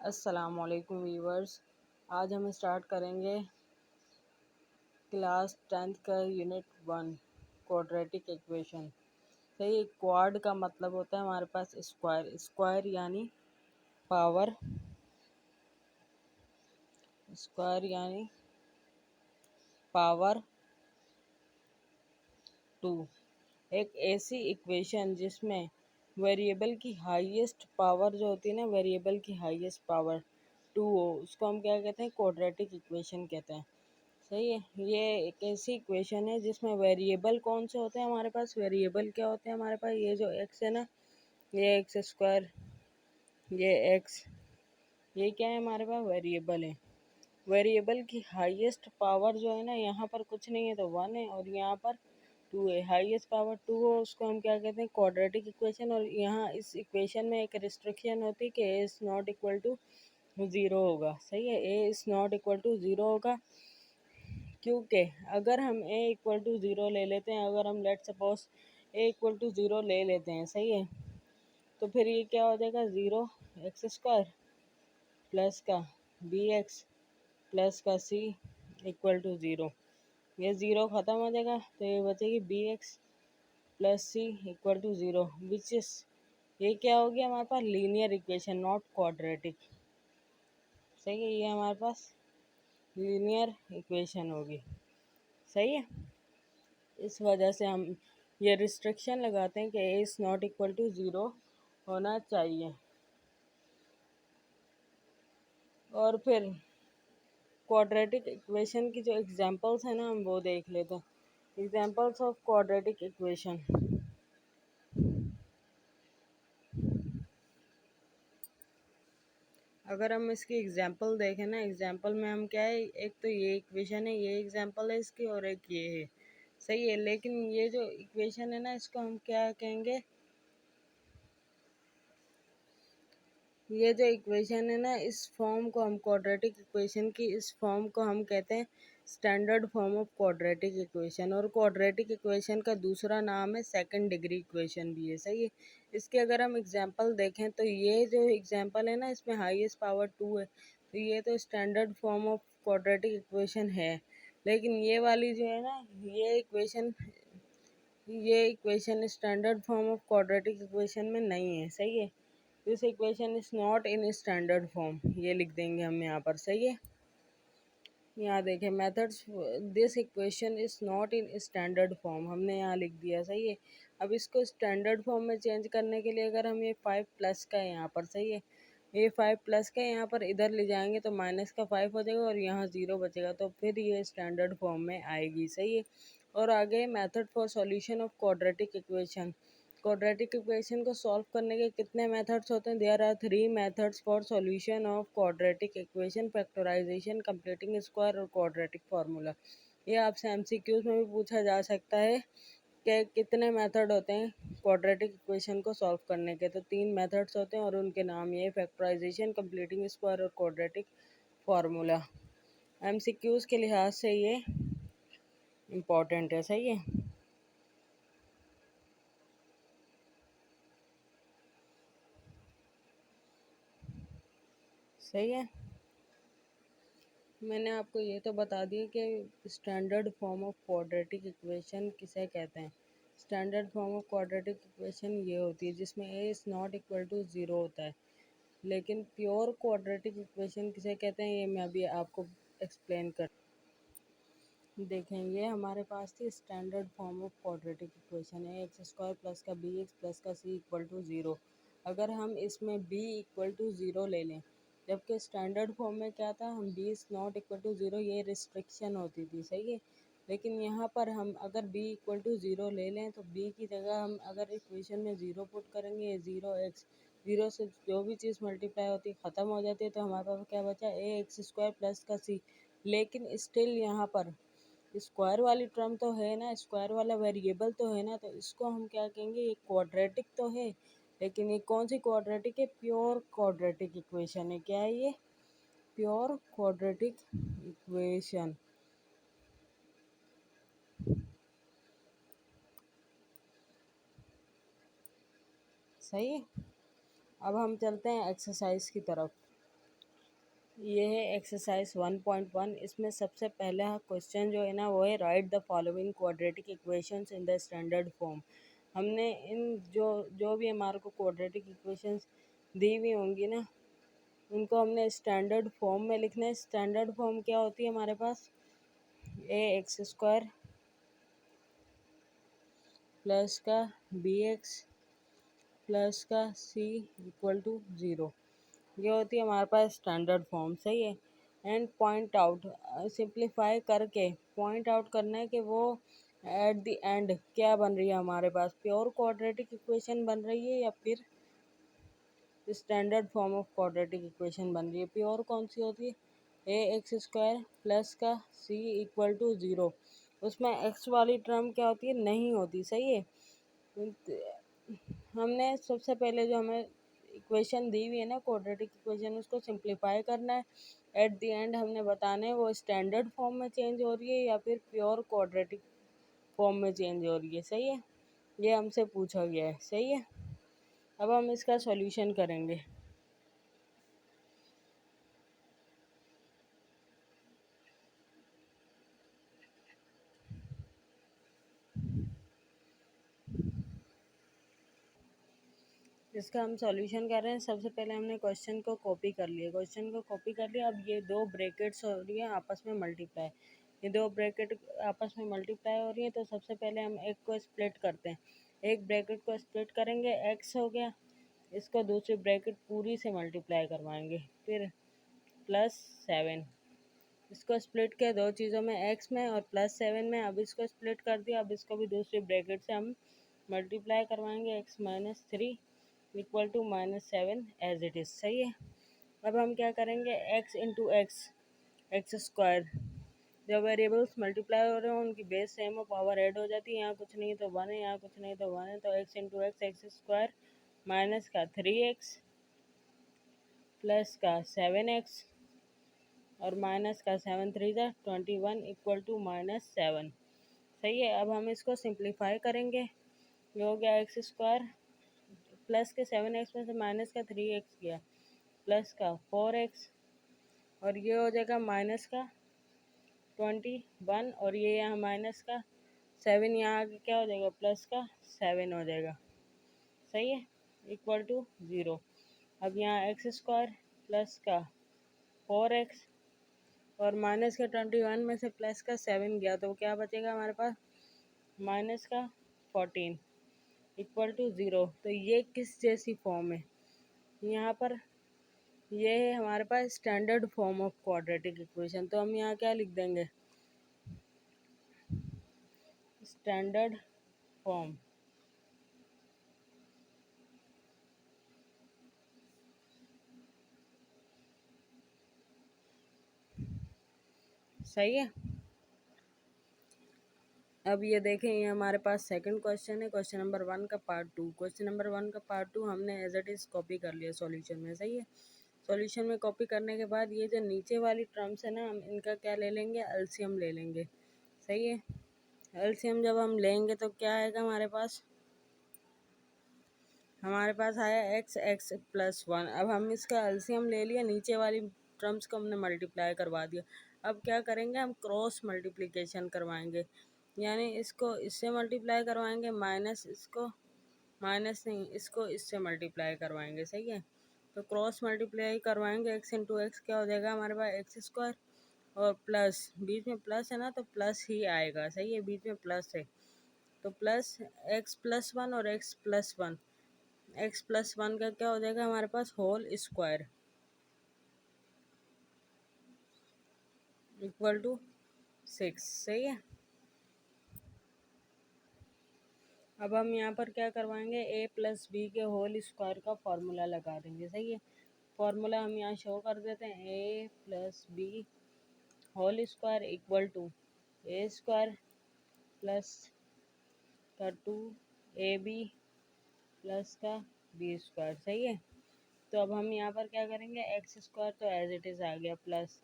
अस्सलामुअलैकुम व्यूवर्स। आज हम स्टार्ट करेंगे क्लास 10th का यूनिट 1 क्वाड्रेटिक इक्वेशन। सही, क्वाड का मतलब होता है हमारे पास स्क्वायर। स्क्वायर यानी पावर, स्क्वायर यानी पावर 2। एक ऐसी इक्वेशन जिसमें वेरिएबल की हाईएस्ट पावर जो होती है ना, वेरिएबल की हाईएस्ट पावर 2 हो, उसको हम क्या कहते हैं? क्वाड्रेटिक इक्वेशन कहते हैं। सही है, ये एक ऐसी इक्वेशन है जिसमें वेरिएबल कौन से होते हैं हमारे पास? वेरिएबल क्या होते हैं हमारे पास? ये जो एक्स है ना, ये एक्स स्क्वायर, ये एक्स, ये क्या है हमारे पास? वेरिएबल है। वेरिएबल की हाईएस्ट पावर जो है ना, यहाँ पर कुछ नहीं है तो 1 है, और यहाँ पर 2 है। हाईएस्ट पावर 2 हो, उसको हम क्या कहते हैं? Quadratic equation. और यहाँ इस इक्वेशन में एक रिस्ट्रिक्शन होती है कि a is not equal to 0 होगा। सही है, a is not equal to 0 होगा, क्योंकि अगर हम ए इक्वल टू ज़ीरो ले लेते हैं, अगर हम let suppose a equal to zero ले लेते हैं, सही है, तो फिर ये क्या हो जाएगा? ज़ीरो एक्स स्क्वायर प्लस का बी एक्स प्लस का सी इक्वल टू ज़ीरो। ये ज़ीरो ख़त्म हो जाएगा तो ये बचेगी b x plus c equal to zero, which is, ये क्या हो गया हमारे पास? Linear equation, not quadratic. सही है, ये हमारे पास लीनियर इक्वेशन होगी। सही है, इस वजह से हम ये रिस्ट्रिक्शन लगाते हैं कि a is not equal to zero होना चाहिए। और फिर क्वाड्रेटिक इक्वेशन की जो एग्जांपल्स हैं ना, हम वो देख लेते हैं। Examples of quadratic equation. अगर हम इसकी एग्जांपल देखें ना, एग्जांपल में हम क्या है, एक तो ये इक्वेशन है, ये एग्जांपल है इसकी, और एक ये है। सही है, लेकिन ये जो इक्वेशन है ना, इसको हम क्या कहेंगे? ये जो इक्वेशन है ना, इस फॉर्म को हम क्वाड्रेटिक इक्वेशन की इस फॉर्म को हम कहते हैं standard form of quadratic equation. और क्वाड्रेटिक इक्वेशन का दूसरा नाम है सेकंड डिग्री इक्वेशन भी है। सही है, इसके अगर हम एग्जांपल देखें तो ये जो एग्जांपल है ना, इसमें हाईएस्ट पावर 2 है, तो ये तो standard form of quadratic equation है। लेकिन ये वाली जो है ना, ये equation standard form of quadratic equation में नहीं है। सही है, this equation is not in standard form, ये लिख देंगे हम यहाँ पर। सही है, यहाँ देखें methods, this equation is not in standard form, हमने यहाँ लिख दिया। सही है, अब इसको स्टैंडर्ड फॉर्म में चेंज करने के लिए अगर हम ये 5 प्लस का है यहाँ पर, सही है, ये 5 प्लस का यहाँ पर इधर ले जाएंगे तो माइनस का 5 हो जाएगा और यहाँ 0 बचेगा, तो फिर ये स्टैंडर्ड फॉर्म में आएगी। सही है, और आगे method for solution of quadratic equation. Quadratic equation को सॉल्व करने के कितने मेथड्स होते हैं? There are 3 methods for solution of quadratic equation: factorization, completing square और क्वाड्रेटिक फार्मूला। ये आपसे एमसीक्यूज में भी पूछा जा सकता है कि कितने मेथड होते हैं क्वाड्रेटिक इक्वेशन को सॉल्व करने के। तो 3 मेथड्स होते हैं और उनके नाम ये: फैक्टराइजेशन, कंप्लीटिंग स्क्वायर और क्वाड्रेटिक फार्मूला। एमसीक्यूज के लिहाज से ये इम्पॉर्टेंट है। सही है, सही है, मैंने आपको ये तो बता दिया कि standard form of quadratic equation किसे कहते हैं। Standard form of quadratic equation ये होती है जिसमें a is not equal to zero होता है। लेकिन प्योर क्वाड्रेटिक इक्वेशन किसे कहते हैं, ये मैं अभी आपको एक्सप्लेन कर। देखें, ये हमारे पास थी standard form of quadratic equation है, एक्स स्क्वायर प्लस का बी एक्स प्लस का सी इक्वल टू ज़ीरो। अगर हम इसमें बी इक्वल टू ज़ीरो ले लें, जबकि स्टैंडर्ड फॉर्म में क्या था, हम b is not equal to zero, ये रिस्ट्रिक्शन होती थी। सही है, लेकिन यहाँ पर हम अगर बी इक्वल टू ज़ीरो ले लें तो बी की जगह हम अगर इक्वेशन में ज़ीरो पुट करेंगे, ज़ीरो एक्स, ज़ीरो से जो भी चीज़ मल्टीप्लाई होती है ख़त्म हो जाती है, तो हमारे पास क्या बचा? ए एक्स स्क्वायर प्लस का सी। लेकिन स्टिल यहाँ पर स्क्वायर वाली टर्म तो है ना, स्क्वायर वाला वेरिएबल तो है ना, तो इसको हम क्या कहेंगे? ये क्वाड्रेटिक तो है, लेकिन ये कौन सी क्वाड्रेटिक है? प्योर क्वाड्रेटिक इक्वेशन है। क्या है ये? Pure quadratic equation. सही है, अब हम चलते हैं एक्सरसाइज की तरफ। ये है एक्सरसाइज 1.1। इसमें सबसे पहला क्वेश्चन जो है ना वो है right the following quadratic equations in the standard form. हमने इन जो जो भी हमारे को क्वाड्रेटिक इक्वेशंस दी हुई होंगी ना उनको हमने स्टैंडर्ड फॉर्म में लिखना है। स्टैंडर्ड फॉर्म क्या होती है हमारे पास? ए एक्स स्क्वायर प्लस का बी एक्स प्लस का सी इक्वल टू ज़ीरो, ये होती है हमारे पास स्टैंडर्ड फॉर्म। सही है। एंड पॉइंट आउट, सिंप्लीफाई करके पॉइंट आउट करना है कि वो एट द एंड क्या बन रही है हमारे पास, प्योर क्वाड्रेटिक इक्वेशन बन रही है या फिर standard form of quadratic equation बन रही है। प्योर कौन सी होती है? ए एक्स स्क्वायर प्लस का सी इक्वल टू ज़ीरो। उसमें एक्स वाली टर्म क्या होती है? नहीं होती। सही है। हमने सबसे पहले जो हमें इक्वेशन दी हुई है ना क्वाड्रेटिक इक्वेशन, उसको सिंप्लीफाई करना है। एट द एंड हमने बताना है वो स्टैंडर्ड फॉर्म में चेंज हो रही है या फिर प्योर क्वाड्रेटिक फॉर्म में चेंज हो रही है। सही है। ये हमसे पूछा गया है। सही है। अब हम इसका सॉल्यूशन करेंगे। इसका हम सॉल्यूशन कर रहे हैं। सबसे पहले हमने क्वेश्चन को कॉपी कर लिया। क्वेश्चन को कॉपी कर लिया। अब ये दो ब्रैकेट्स हो रही है आपस में मल्टीप्लाई। ये दो ब्रैकेट आपस में मल्टीप्लाई हो रही है तो सबसे पहले हम एक को स्प्लिट करते हैं। एक ब्रैकेट को स्प्लिट करेंगे, एक्स हो गया। इसको दूसरी ब्रैकेट पूरी से मल्टीप्लाई करवाएंगे। फिर प्लस सेवन। इसको स्प्लिट किया दो चीज़ों में, एक्स में और प्लस सेवन में। अब इसको स्प्लिट कर दिया। अब इसको भी दूसरी ब्रैकेट से हम मल्टीप्लाई करवाएंगे। X minus three equal to minus seven as it is. सही है। अब हम क्या करेंगे? X into x, x square. जब वेरिएबल्स मल्टीप्लाई हो रहे हो उनकी बेस सेम हो, पावर ऐड हो जाती है। यहाँ कुछ नहीं तो वन है, यहाँ कुछ नहीं तो वन है, तो x into x, x square minus का थ्री एक्स प्लस का सेवन एक्स और माइनस का सेवन थ्री जा 21 इक्वल टू माइनस सेवन। सही है। अब हम इसको सिंप्लीफाई करेंगे। ये हो गया एक्स स्क्वायर प्लस के सेवन एक्स में से माइनस का थ्री एक्स गया प्लस का फोर एक्स और ये हो जाएगा माइनस का 21 और ये यहाँ माइनस का सेवन, यहाँ आगे क्या हो जाएगा? प्लस का सेवन हो जाएगा। सही है। Equal to zero. अब यहाँ एक्स स्क्वायर प्लस का फोर एक्स और माइनस का 21 में से प्लस का सेवन गया तो क्या बचेगा हमारे पास? माइनस का 14 इक्वल टू ज़ीरो। तो ये किस जैसी फॉर्म है? यहाँ पर ये है हमारे पास standard form of quadratic equation. तो हम यहाँ क्या लिख देंगे? Standard form. सही है। अब ये देखें, ये हमारे पास सेकंड क्वेश्चन है, क्वेश्चन नंबर वन का part two. Question number one का पार्ट टू हमने एज इट इज़ कॉपी कर लिया सॉल्यूशन में। सही है। सॉल्यूशन में कॉपी करने के बाद ये जो नीचे वाली टर्म्स है ना, हम इनका क्या ले लेंगे? एलसीएम ले लेंगे। सही है। एलसीएम जब हम लेंगे तो क्या आएगा हमारे पास? हमारे पास आया एक्स एक्स प्लस वन। अब हम इसका एलसीएम ले लिया, नीचे वाली टर्म्स को हमने मल्टीप्लाई करवा दिया। अब क्या करेंगे? हम क्रॉस मल्टीप्लिकेशन करवाएंगे, यानी इसको इससे मल्टीप्लाई करवाएंगे, माइनस इसको, माइनस नहीं इसको इससे मल्टीप्लाई करवाएंगे। सही है। तो क्रॉस मल्टीप्लाई करवाएंगे। एक्स इंटू एक्स क्या हो जाएगा हमारे पास? एक्स स्क्वायर और प्लस, बीच में प्लस है ना तो प्लस ही आएगा। सही है। बीच में प्लस है तो प्लस एक्स प्लस वन और x plus one, x plus one का क्या हो जाएगा हमारे पास? Whole square equal to six. सही है। अब हम यहाँ पर क्या करवाएंगे? ए प्लस बी के होल स्क्वायर का फॉर्मूला लगा देंगे। सही है। फॉर्मूला हम यहाँ शो कर देते हैं। A plus b whole square equal to a square plus का टू ए बी प्लस का बी स्क्वायर। सही है। तो अब हम यहाँ पर क्या करेंगे? एक्स स्क्वायर तो एज इट इज़ आ गया प्लस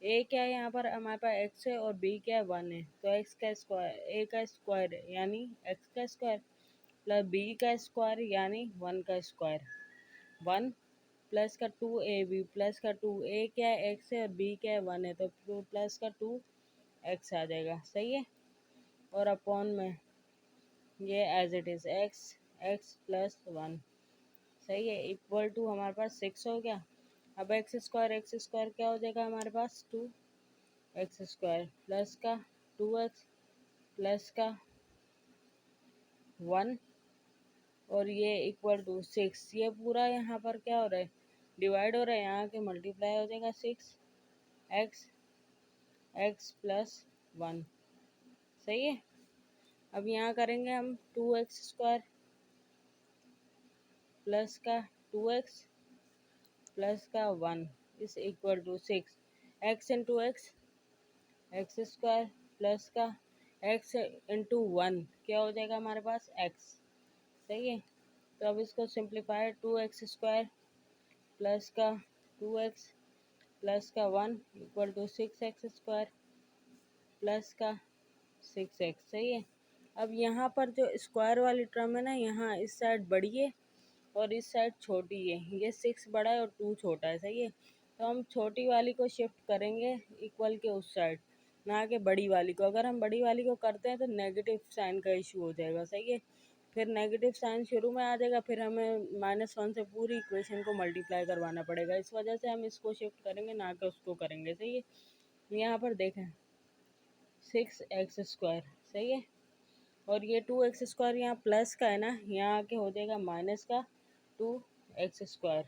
ए क्या है? यहाँ पर हमारे पास एक्स है और बी क्या है? वन है, तो एक्स का स्क्वायर, ए का स्क्वायर यानी एक्स का स्क्वायर प्लस बी का स्क्वायर यानी वन का स्क्वायर, वन प्लस का 2ab प्लस का 2a क्या है एक्स है और b क्या है 1 है, तो प्लस का 2x आ जाएगा। सही है। और अपॉन में ये as it is x plus 1। सही है। इक्वल टू हमारे पास 6 हो गया। अब एक्स स्क्वायर क्या हो जाएगा हमारे पास 2x² प्लस का 2x प्लस का 1 और ये इक्वल टू 6। ये पूरा यहाँ पर क्या हो रहा है डिवाइड हो रहा है, यहाँ के मल्टीप्लाई हो जाएगा 6x x प्लस 1। सही है। अब यहाँ करेंगे हम 2x² प्लस का 2x प्लस का 1 इस equal to 6 x into x² plus का x इंटू 1 क्या हो जाएगा हमारे पास x। सही है। तो अब इसको सिंप्लीफाई 2x² प्लस का 2x प्लस का 1 इक्वल टू 6x² प्लस का 6x। सही है। अब यहाँ पर जो स्क्वायर वाली टर्म है ना, यहाँ इस साइड बड़ी है और इस साइड छोटी है। ये 6 बड़ा है और 2 छोटा है। सही है। तो हम छोटी वाली को शिफ्ट करेंगे इक्वल के उस साइड, ना कि बड़ी वाली को। अगर हम बड़ी वाली को करते हैं तो नेगेटिव साइन का इशू हो जाएगा। सही है। फिर नेगेटिव साइन शुरू में आ जाएगा, फिर हमें -1 से पूरी इक्वेशन को मल्टीप्लाई करवाना पड़ेगा। इस वजह से हम इसको शिफ्ट करेंगे, ना कि उसको करेंगे। सही है। यहाँ पर देखें 6x²। सही है। और ये 2x² यहाँ प्लस का है ना, यहाँ आके हो जाएगा माइनस का 2x²।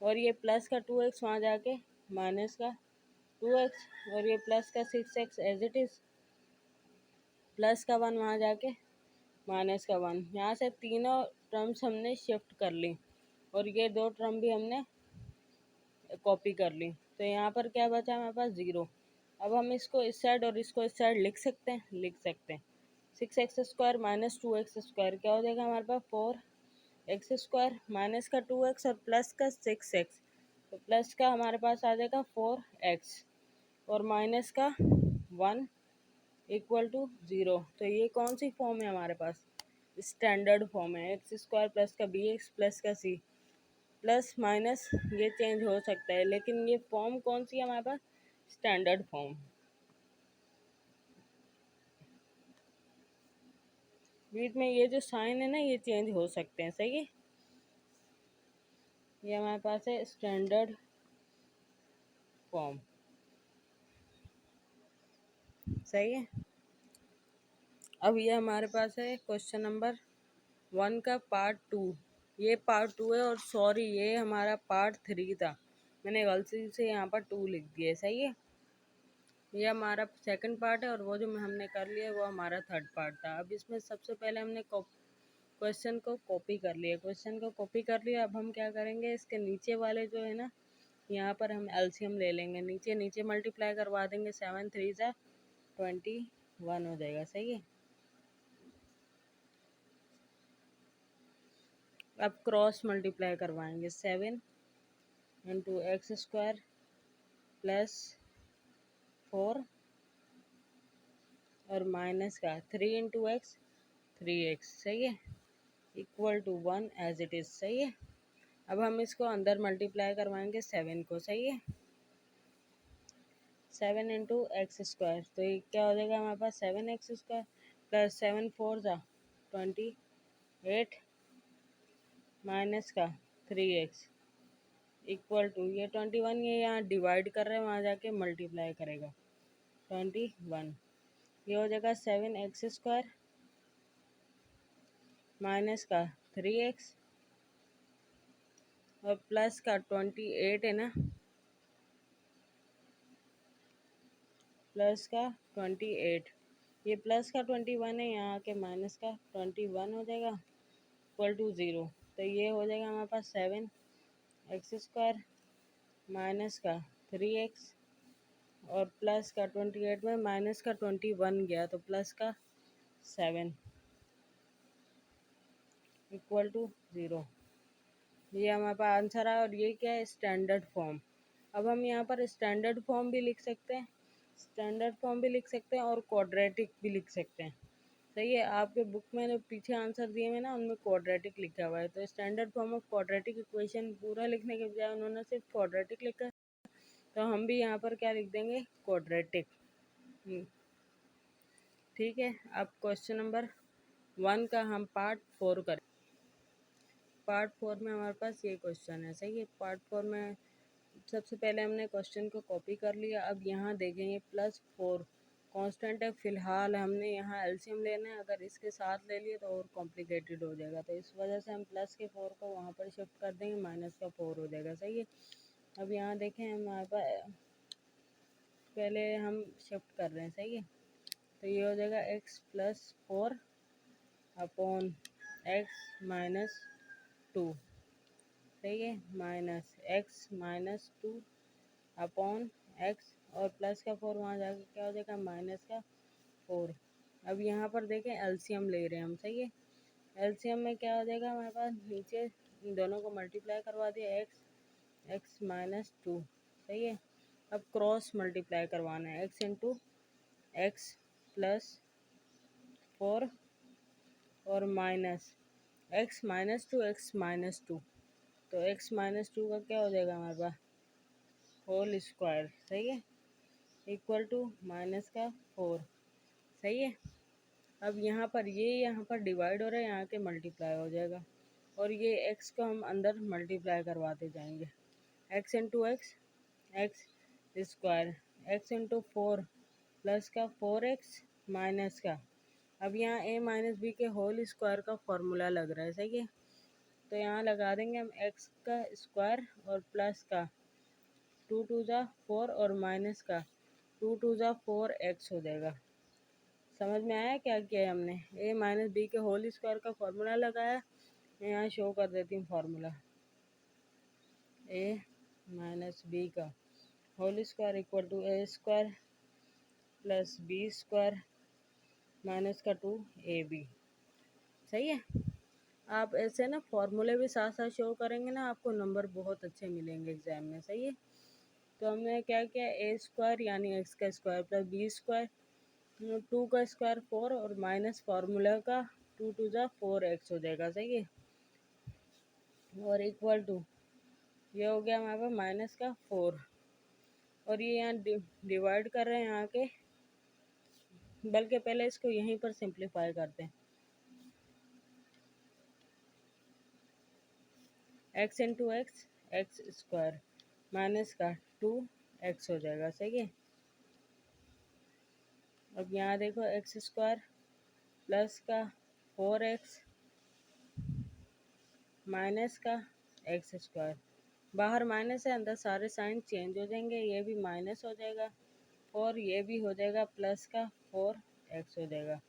और ये प्लस का 2x वहाँ जाके माइनस का 2x और ये प्लस का 6x as it is plus का 1 वहाँ जाके माइनस का 1। यहाँ से तीनों टर्म्स हमने शिफ्ट कर ली और ये दो टर्म भी हमने कॉपी कर ली। तो यहाँ पर क्या बचा हमारे पास 0। अब हम इसको इस साइड और इसको इस साइड लिख सकते हैं। 6x² माइनस 2x² क्या हो जाएगा हमारे पास 4x² माइनस का 2x और प्लस का 6x। तो प्लस का हमारे पास आ जाएगा 4x और माइनस का 1 इक्वल टू 0। तो ये कौन सी फॉर्म है हमारे पास, स्टैंडर्ड फॉर्म है। x² प्लस का bx प्लस का c प्लस माइनस ये चेंज हो सकता है, लेकिन ये फॉर्म कौन सी है हमारे पास, स्टैंडर्ड फॉर्म। बीच में ये जो साइन है ना ये चेंज हो सकते हैं। सही है। ये हमारे पास है स्टैंडर्ड फॉर्म। सही है। अब ये हमारे पास है क्वेश्चन नंबर 1 का पार्ट 2। ये पार्ट 2 है और सॉरी ये हमारा पार्ट 3 था, मैंने गलती से यहाँ पर 2 लिख दिया है। सही है। ये हमारा सेकंड पार्ट है और वो जो हमने कर लिया वो हमारा थर्ड पार्ट था। अब इसमें सबसे पहले हमने क्वेश्चन को कॉपी कर लिया। अब हम क्या करेंगे, इसके नीचे वाले जो है ना, यहाँ पर हम एलसीएम ले लेंगे। नीचे मल्टीप्लाई करवा देंगे। 7 3 ज़ा 21 हो जाएगा। सही है। अब क्रॉस मल्टीप्लाई करवाएंगे। 7 इंटू x² प्लस 4 और माइनस का 3 इंटू एक्स 3x। सही है। Equal to 1 as it is. सही है। अब हम इसको अंदर मल्टीप्लाई करवाएंगे 7 को। सही है। 7 इंटू x², तो ये क्या हो जाएगा हमारे पास 7x² प्लस 7 4 ज़ा 28 माइनस का 3x इक्वल टू ये 21। ये यहाँ डिवाइड कर रहे हैं, वहाँ जाके मल्टीप्लाई करेगा 21। ये हो जाएगा 7x² माइनस का 3x और प्लस का 28 है ना, प्लस का 28। ये प्लस का 21 है, यहाँ के माइनस का 21 हो जाएगा इक्वल टू 0। तो ये हो जाएगा हमारे पास 7x² माइनस का 3x और प्लस का 28 में माइनस का 21 गया तो प्लस का 7 इक्वल टू 0। ये हमारे पास आंसर है। और ये क्या है, स्टैंडर्ड फॉर्म। अब हम यहाँ पर स्टैंडर्ड फॉर्म भी लिख सकते हैं और क्वाड्रेटिक भी लिख सकते हैं। सही है। आपके बुक में जो पीछे आंसर दिए हुए ना उनमें क्वाड्रेटिक लिखा हुआ है, तो standard form of quadratic equation पूरा लिखने के बजाय उन्होंने सिर्फ क्वाड्रेटिक लिखा है, तो हम भी यहाँ पर क्या लिख देंगे, क्वाड्रेटिक। ठीक है। अब क्वेश्चन नंबर 1 का हम पार्ट 4 करें। पार्ट 4 में हमारे पास ये क्वेश्चन है। सही है। पार्ट 4 में सबसे पहले हमने क्वेश्चन को कॉपी कर लिया। अब यहाँ देखेंगे +4 कांस्टेंट है, फिलहाल हमने यहाँ एलसीएम लेना है, अगर इसके साथ ले लिए तो और कॉम्प्लिकेटेड हो जाएगा, तो इस वजह से हम +4 को वहाँ पर शिफ्ट कर देंगे, -4 हो जाएगा। सही है। अब यहाँ देखें हमारे पास पहले हम शिफ्ट कर रहे हैं। सही है। तो ये हो जाएगा x+4 अपॉन x-2। सही है। -x-2 अपॉन x और प्लस का 4 वहाँ जाके क्या हो जाएगा, -4। अब यहाँ पर देखें एलसीएम ले रहे हैं हम। सही है। एलसीएम में क्या हो जाएगा हमारे पास, नीचे इन दोनों को मल्टीप्लाई करवा दिया, x-2। सही है। अब क्रॉस मल्टीप्लाई करवाना है, x इंटू x+4 और -x-2 x-2, तो x-2 का क्या हो जाएगा हमारे पास, होल स्क्वायर। सही है। Equal to -4। सही है। अब यहाँ पर डिवाइड हो रहा है, यहाँ के मल्टीप्लाई हो जाएगा, और ये x को हम अंदर मल्टीप्लाई करवाते जाएंगे, x into x square, x into 4 plus का 4x माइनस का, अब यहाँ a माइनस बी के होल स्क्वायर का फॉर्मूला लग रहा है। सही है। तो यहाँ लगा देंगे हम x का स्क्वायर और प्लस का 2 × 4 और माइनस का 2 × 4x हो जाएगा। समझ में आया क्या किया है हमने, a माइनस बी के होल स्क्वायर का फॉर्मूला लगाया। मैं यहाँ शो कर देती हूँ फॉर्मूला, a माइनस बी का whole square equal to a square plus b square minus का 2ab। सही है। आप ऐसे ना फॉर्मूले भी साथ साथ शो करेंगे ना, आपको नंबर बहुत अच्छे मिलेंगे एग्जाम में। सही है। तो हमने क्या किया, a स्क्वायर यानी x का स्क्वायर प्लस b स्क्वायर, 2 का स्क्वायर 4 और माइनस फार्मूला का 2 × 4x हो जाएगा। सही है। और इक्वल टू ये हो गया हमारे पास -4, और ये यहाँ डिवाइड कर रहे हैं यहाँ के, बल्कि पहले इसको यहीं पर सिंप्लीफाई करते हैं, x into x square minus का 2x हो जाएगा। सही है। अब यहाँ देखो x स्क्वायर प्लस का 4x माइनस का x स्क्वायर, बाहर माइनस है, अंदर सारे साइन चेंज हो जाएंगे, ये भी माइनस हो जाएगा और ये भी हो जाएगा प्लस का 4x हो जाएगा।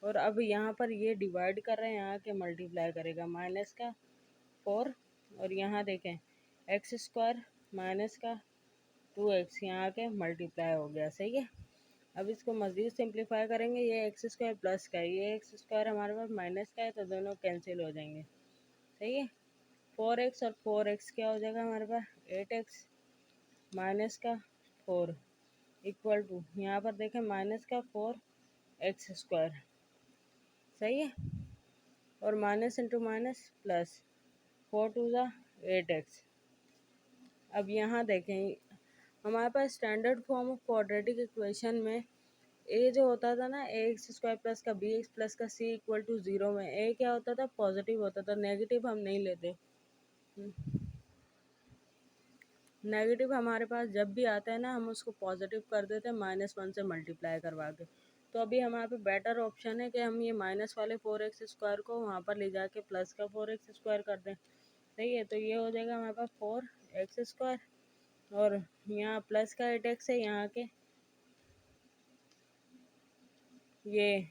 और अब यहाँ पर ये डिवाइड कर रहे हैं, यहाँ के मल्टीप्लाई करेगा, -4 और यहाँ देखें x स्क्वायर माइनस का 2x यहाँ के मल्टीप्लाई हो गया। सही है। अब इसको मज़ीद सिंप्लीफाई करेंगे, ये एक्स स्क्वायर प्लस का, ये एक्स स्क्वायर हमारे पास माइनस का है, तो दोनों कैंसिल हो जाएंगे। सही है। 4x और 4x क्या हो जाएगा हमारे पास, 8x माइनस का 4 इक्वल टू यहाँ पर देखें -4x स्क्वायर। सही है। और minus into minus plus, 4 × 2 = 8x। अब यहाँ देखें हमारे पास standard form of quadratic equation में ए जो होता था ना, ax² प्लस का bx प्लस का c इक्वल टू 0 में ए क्या होता था, पॉजिटिव होता था, नेगेटिव हम नहीं लेते। नेगेटिव हमारे पास जब भी आता है ना, हम उसको पॉजिटिव कर देते हैं -1 से मल्टीप्लाई करवा के। तो अभी हमारे पे बेटर ऑप्शन है कि हम ये माइनस वाले 4x स्क्वायर को वहाँ पर ले जाके प्लस का 4x स्क्वायर कर दें। सही है। तो ये हो जाएगा हमारे पास 4x स्क्वायर, और यहाँ प्लस का 8x है, यहाँ के ये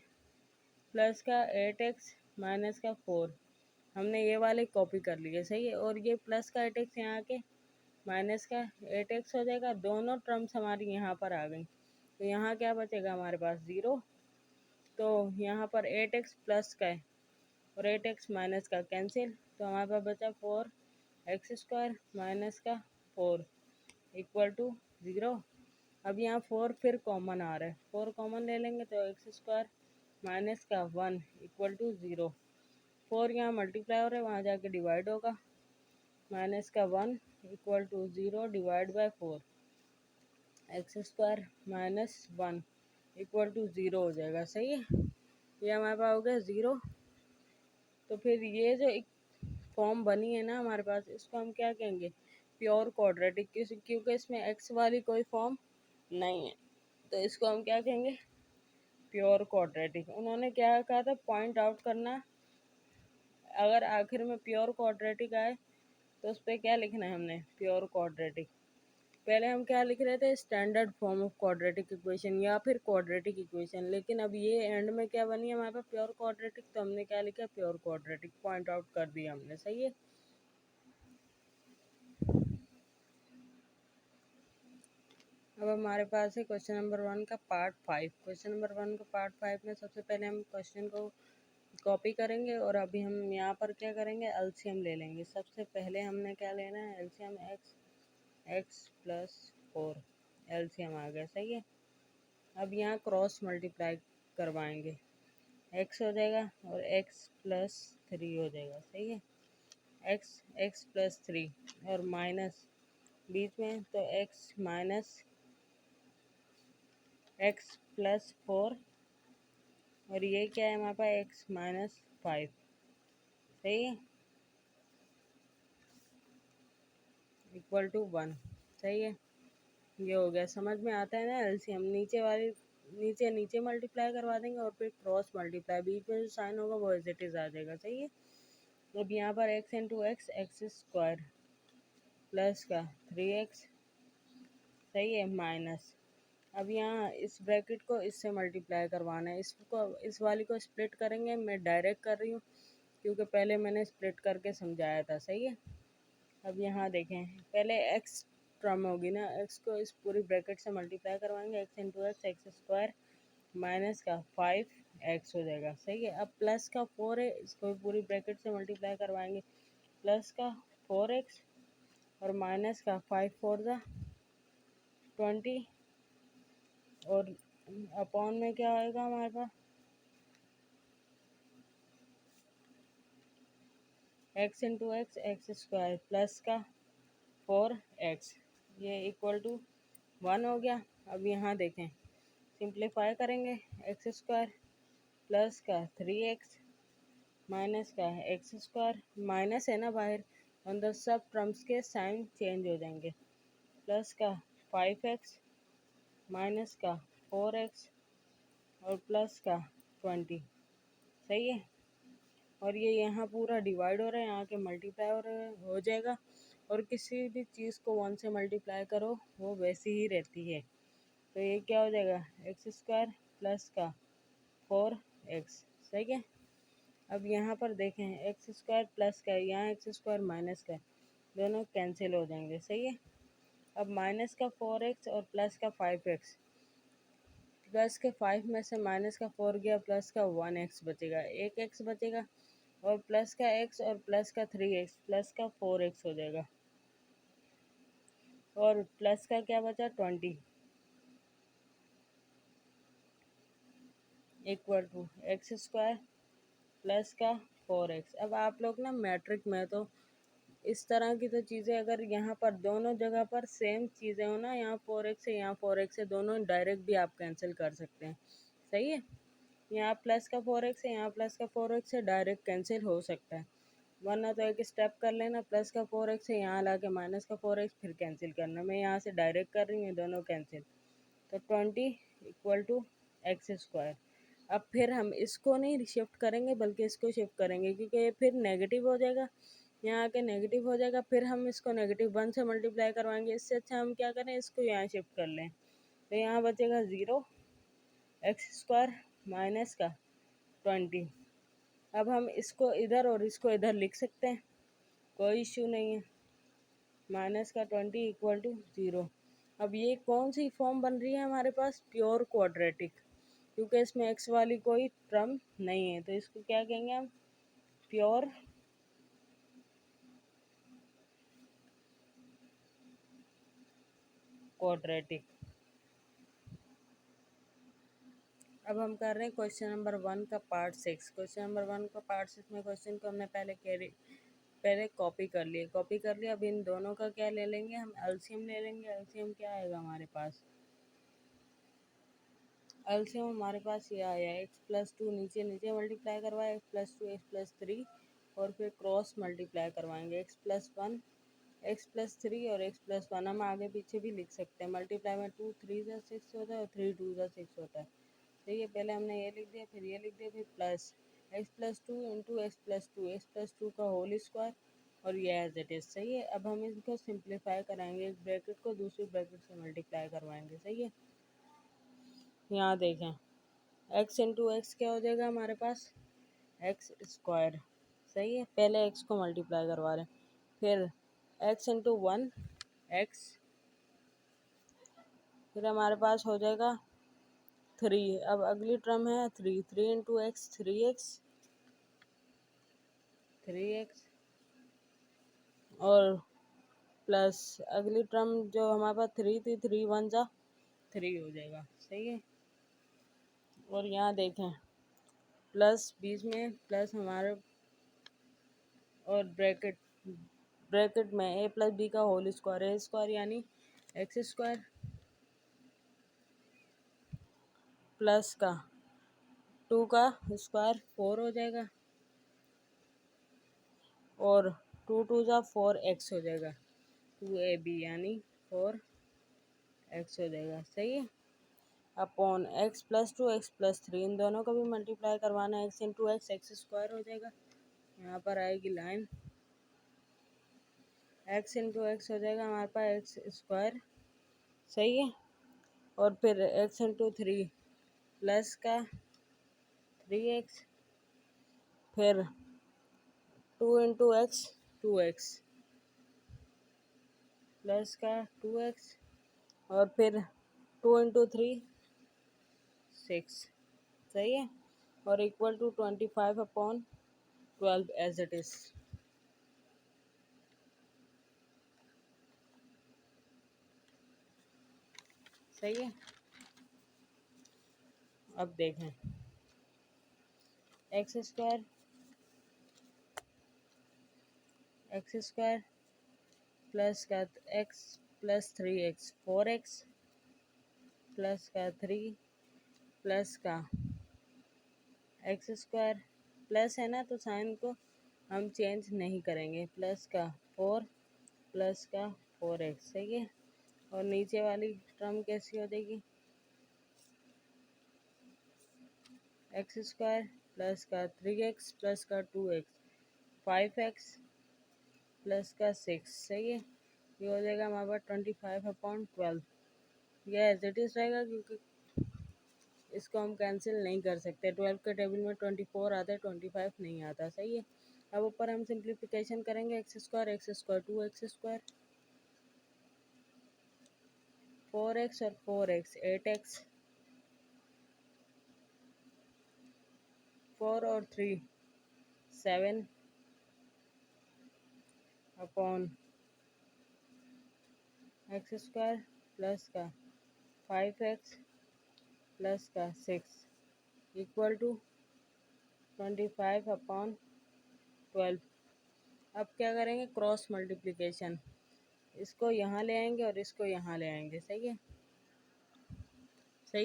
प्लस का 8x माइनस का 4, हमने ये वाले कॉपी कर लिए। सही है। और ये प्लस का 8x यहाँ के माइनस का 8x हो जाएगा, दोनों टर्म्स हमारी यहाँ पर आ गई, तो यहाँ क्या बचेगा हमारे पास 0। तो यहाँ पर 8x प्लस का है और 8x माइनस का कैंसिल, तो हमारे पास बचा 4x² माइनस का 4 इक्वल टू 0। अब यहाँ 4 फिर कॉमन आ रहा है, 4 कॉमन ले लेंगे तो x² माइनस का 1 इक्वल टू 0। 4 यहाँ मल्टीप्लाई हो रहा है, वहाँ जाके डिवाइड होगा। माइनस का 1 equal to 0 divide by 4, x square minus 1 equal to 0 हो जाएगा। सही है, ये हमारे पास हो गया 0। तो फिर ये जो एक फॉर्म बनी है ना हमारे पास, इसको हम क्या कहेंगे? प्योर क्वाड्रेटिक, क्योंकि इसमें एक्स वाली कोई फॉर्म नहीं है, तो इसको हम क्या कहेंगे? Pure quadratic. उन्होंने क्या कहा था? पॉइंट आउट करना, अगर आखिर में प्योर क्वाड्रेटिक आए तो उस पर क्या लिखना है हमने? Pure quadratic. पहले हम क्या लिख रहे थे? Standard form of quadratic equation या फिर क्वाड्रेटिक इक्वेशन, लेकिन अब ये एंड में क्या बनी है हमारे पास? Pure quadratic. तो हमने क्या लिखा? प्योर क्वाड्रेटिक, पॉइंट आउट कर दिया हमने। सही है। अब हमारे पास है क्वेश्चन नंबर 1 का पार्ट 5। क्वेश्चन नंबर 1 का पार्ट 5 में सबसे पहले हम क्वेश्चन को कॉपी करेंगे और अभी हम यहाँ पर क्या करेंगे? एलसीएम ले लेंगे। सबसे पहले हमने क्या लेना है? एलसीएम एक्स प्लस 4, एलसीएम आ गया। सही है। अब यहाँ क्रॉस मल्टीप्लाई करवाएंगे, एक्स हो जाएगा और एक्स प्लस 3 हो जाएगा। सही है। एक्स प्लस 3 और माइनस बीच में, तो एक्स माइनस एक्स प्लस 4, और ये क्या है हमारे पास? X minus 5। सही है, इक्वल टू 1। सही है, ये हो गया। समझ में आता है ना? एलसीएम नीचे वाली नीचे नीचे मल्टीप्लाई करवा देंगे और फिर क्रॉस मल्टीप्लाई, बीच में जो साइन होगा वो एज इट इज आ जाएगा। सही है। अब यहाँ पर x into x, x square plus का 3x। सही है, माइनस। अब यहाँ इस ब्रैकेट को इससे मल्टीप्लाई करवाना है, इसको इस वाली को स्प्लिट करेंगे। मैं डायरेक्ट कर रही हूँ क्योंकि पहले मैंने स्प्लिट करके समझाया था। सही है। अब यहाँ देखें, पहले एक्स टर्म होगी ना, एक्स को इस पूरी ब्रैकेट से मल्टीप्लाई करवाएंगे। X into x, x square minus का 5x हो जाएगा। सही है। अब प्लस का 4 है, इसको पूरी ब्रैकेट से मल्टीप्लाई करवाएंगे। प्लस का 4x और माइनस का 5 4 ज़ा 20, और अपॉन में क्या आएगा हमारे पास? X into x, x square plus का 4x, ये इक्वल टू 1 हो गया। अब यहाँ देखें, सिंप्लीफाई करेंगे। एक्स स्क्वायर प्लस का 3x माइनस का एक्स स्क्वायर, माइनस है ना बाहर, अंदर सब टर्म्स के साइन चेंज हो जाएंगे। प्लस का 5x माइनस का 4x और प्लस का 20। सही है। और ये यहाँ पूरा डिवाइड हो रहा है, यहाँ के मल्टीप्लाई हो जाएगा। और किसी भी चीज़ को 1 से मल्टीप्लाई करो वो वैसी ही रहती है। तो ये क्या हो जाएगा? एक्स स्क्वायर प्लस का 4x। सही है। अब यहाँ पर देखें, एक्स स्क्वायर प्लस का है, यहाँ एक्स स्क्वायर माइनस का है, दोनों कैंसिल हो जाएंगे। सही है। अब माइनस का 4x और प्लस का 5x, प्लस के 5 में से माइनस का 4 गया, प्लस का 1x बचेगा, एक एक्स बचेगा, और प्लस का x और प्लस का 3x, प्लस का 4x हो जाएगा, और प्लस का क्या बचा? 20 equal to x square plus का 4x। अब आप लोग ना मैट्रिक में तो इस तरह की तो चीज़ें, अगर यहाँ पर दोनों जगह पर सेम चीज़ें हो ना, यहाँ 4x है यहाँ 4x है, दोनों डायरेक्ट भी आप कैंसिल कर सकते हैं। सही है। यहाँ प्लस का 4x है, यहाँ प्लस का 4x है, डायरेक्ट कैंसिल हो सकता है। वरना तो एक स्टेप कर लेना, प्लस का 4x है, यहाँ ला के माइनस का 4x फिर कैंसिल करना। मैं यहाँ से डायरेक्ट कर रही हूँ, दोनों कैंसिल। तो 20 इक्वल टू एक्स स्क्वायर। अब फिर हम इसको नहीं शिफ्ट करेंगे बल्कि इसको शिफ्ट करेंगे, क्योंकि ये फिर नेगेटिव हो जाएगा, यहाँ आके नेगेटिव हो जाएगा, फिर हम इसको -1 से मल्टीप्लाई करवाएंगे। इससे अच्छा हम क्या करें, इसको यहाँ शिफ्ट कर लें। तो यहाँ बचेगा 0 एक्स स्क्वायर माइनस का 20। अब हम इसको इधर और इसको इधर लिख सकते हैं, कोई इश्यू नहीं है। माइनस का 20 इक्वल टू 0। अब ये कौन सी फॉर्म बन रही है हमारे पास? प्योर क्वाड्रेटिक, क्योंकि इसमें एक्स वाली कोई टर्म नहीं है, तो इसको क्या कहेंगे हम? Pure quadratic. अब हम कर रहे हैं क्वेश्चन नंबर 1 का पार्ट 6। क्वेश्चन नंबर 1 का पार्ट 6 में क्वेश्चन को हमने पहले कॉपी कर लिए। अब इन दोनों का क्या ले लेंगे, हम एलसीएम ले लेंगे। एलसीएम क्या आएगा हमारे पास, एलसीएम हमारे पास ये आया x+2, नीचे नीचे मल्टीप्लाई करवाए x+2 x+3 और फिर क्रॉस मल्टीप्लाई करवाएंगे x+1 x+3 और x+1। हम आगे पीछे भी लिख सकते हैं। मल्टीप्लाई में 2 3 जा 6 होता है और 3 2 जा 6 होता है। ठीक है, पहले हमने ये लिख दिया, फिर ये लिख दिया, फिर प्लस x+2 इंटू x+2 का होल स्क्वायर और ये एज इट इज। सही है, अब हम इसको सिंप्लीफाई कराएंगे, एक ब्रैकेट को दूसरी ब्रैकेट से मल्टीप्लाई करवाएंगे। सही है, यहाँ देखें x इंटू एक्स क्या हो जाएगा हमारे पास, एक्स स्क्वायर। सही है, पहले x को मल्टीप्लाई करवा रहे हैं, फिर x इंटू 1 एक्स, फिर हमारे पास हो जाएगा 3। अब अगली टर्म है 3 इंटू एक्स 3x और प्लस अगली टर्म जो हमारे पास 3 थी 3 1 जा 3 हो जाएगा। सही है, और यहाँ देखें प्लस बीच में प्लस हमारे और ब्रैकेट में a+b का होल स्क्वायर, ए स्क्वायर यानी एक्स स्क्वायर प्लस का 2 का स्क्वायर 4 हो जाएगा और 2 2 जा 4x हो जाएगा, 2ab यानी 4x हो जाएगा। सही है, अपॉन x+2 x+3, इन दोनों का भी मल्टीप्लाई करवाना है, x into x x square हो जाएगा। यहाँ पर आएगी लाइन x इंटू एक्स हो जाएगा हमारे पास एक्स स्क्वायर। सही है, और फिर x इंटू 3 प्लस का 3x, फिर 2 इंटू एक्स 2x प्लस का 2x और फिर 2 इंटू 3 6। सही है, और equal to 25/12 as it is. सही है, अब देखें एक्स स्क्वायर प्लस का x plus 3x 4x plus का 3 प्लस का एक्स स्क्वायर, प्लस है ना तो साइन को हम चेंज नहीं करेंगे, प्लस का 4 प्लस का 4x। सही है, और नीचे वाली टर्म कैसी हो जाएगी, एक्स स्क्वायर प्लस का 3x प्लस का 2x 5x प्लस का 6। सही है, ये हो जाएगा हमारे पास 25/12। यह एज इट इज रहेगा क्योंकि इसको हम कैंसिल नहीं कर सकते। 12 के टेबल में 24 आता है, 25 नहीं आता। सही है, अब ऊपर हम सिंप्लीफिकेशन करेंगे, x square 2x square 4x और 4x 8x 4 और 3 7 अपॉन एक्स स्क्वायर प्लस का 5x प्लस का 6 इक्वल टू 25/12। अब क्या करेंगे, क्रॉस मल्टीप्लिकेशन, इसको यहाँ ले आएंगे और इसको यहाँ ले आएंगे। सही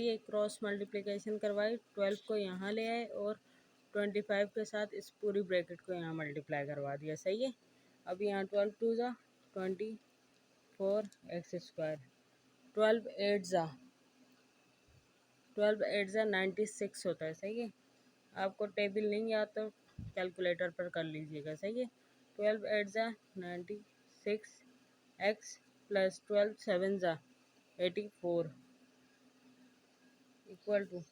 है, क्रॉस मल्टीप्लिकेशन करवाई, 12 को यहाँ ले आए और 25 के साथ इस पूरी ब्रैकेट को यहाँ मल्टीप्लाई करवा दिया। सही है, अब यहाँ 12 2 जा 24 एक्स स्क्वायर, 12 8 जा 96 होता है। सही है, आपको टेबल नहीं याद तो कैलकुलेटर पर कर लीजिएगा। सही है, 12 8 जा 96 एक्स प्लस 12 7 जा 84 इक्वल टू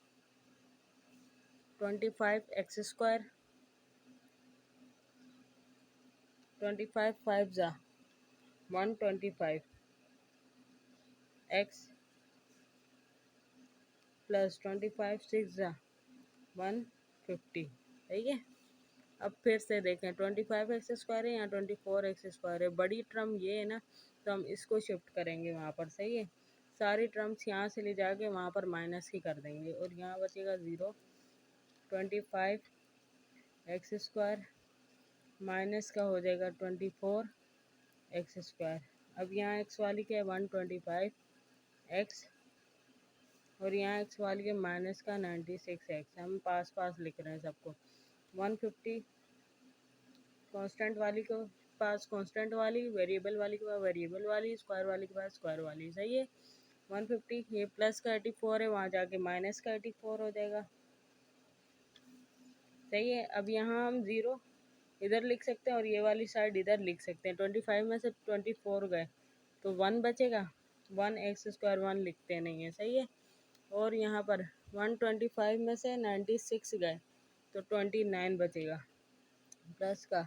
25 एक्स स्क्वायर 25 5 जा 125 एक्स प्लस 25 6 जा 150। ठीक है, अब फिर से देखें, 25 एक्स स्क्वायर है, यहाँ 24 एक्स स्क्वायर है, बड़ी टर्म ये है ना तो हम इसको शिफ्ट करेंगे वहाँ पर। सही है, सारी टर्म्स यहाँ से ले जाके वहाँ पर माइनस ही कर देंगे और यहाँ बचेगा 0। 25 x² माइनस का हो जाएगा 24 x²। अब यहाँ x वाली क्या है 125 x और यहाँ x वाली है माइनस का 96 x। हम पास पास लिख रहे हैं सबको। 150 कांस्टेंट वाली के पास कांस्टेंट वाली, वेरिएबल वाली के पास वेरिएबल वाली, स्क्वायर वाली के पास स्क्वायर वाली। सही है। 150 ये प्लस का 84 है, वहाँ जाके माइनस का 84 हो जाएगा। सही है। अब यहाँ हम 0 इधर लिख सकते हैं और ये वाली साइड इधर लिख सकते हैं। 25 में से 24 गए तो 1 बचेगा। 1x² 1 लिखते नहीं है। सही है। और यहाँ पर 125 में से 96 गए तो 29 बचेगा प्लस का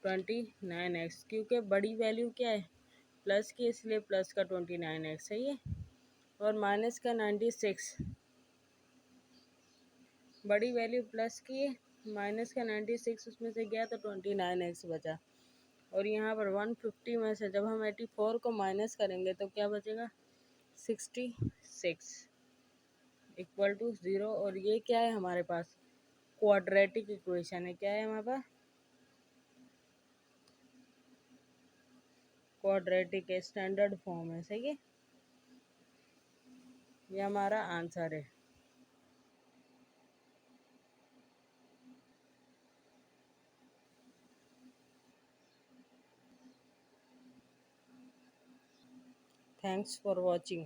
29x, क्योंकि बड़ी वैल्यू क्या है प्लस की, इसलिए प्लस का 29x। सही है। और माइनस का 96, बड़ी वैल्यू प्लस की है, माइनस का 96 उसमें से गया तो 29x बचा। और यहाँ पर 150 में से जब हम 84 को माइनस करेंगे तो क्या बचेगा 66 इक्वल टू 0। और ये क्या है हमारे पास क्वाड्रेटिक इक्वेशन है। क्या है हमारे पास क्वाड्रेटिक है, स्टैंडर्ड फॉर्म है। सही है। ये हमारा आंसर है। Thanks for watching.